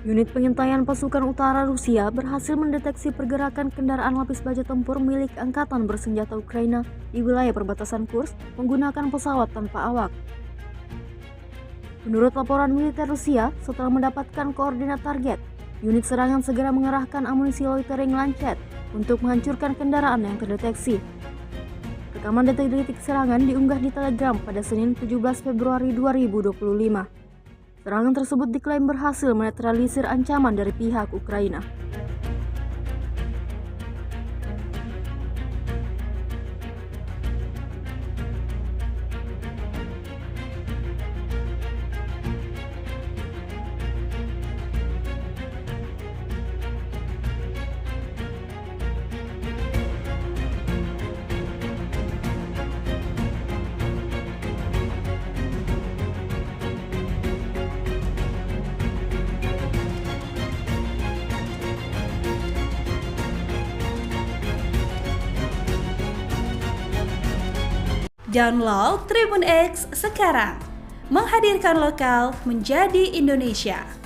Unit pengintaian pasukan utara Rusia berhasil mendeteksi pergerakan kendaraan lapis baja tempur milik Angkatan Bersenjata Ukraina di wilayah perbatasan Kursk menggunakan pesawat tanpa awak. Menurut laporan militer Rusia, setelah mendapatkan koordinat target, unit serangan segera mengerahkan amunisi loitering Lancet untuk menghancurkan kendaraan yang terdeteksi. Rekaman detik-detik serangan diunggah di Telegram pada Senin 17 Februari 2025. Serangan tersebut diklaim berhasil menetralisir ancaman dari pihak Ukraina. Download Tribun X sekarang, menghadirkan lokal menjadi Indonesia.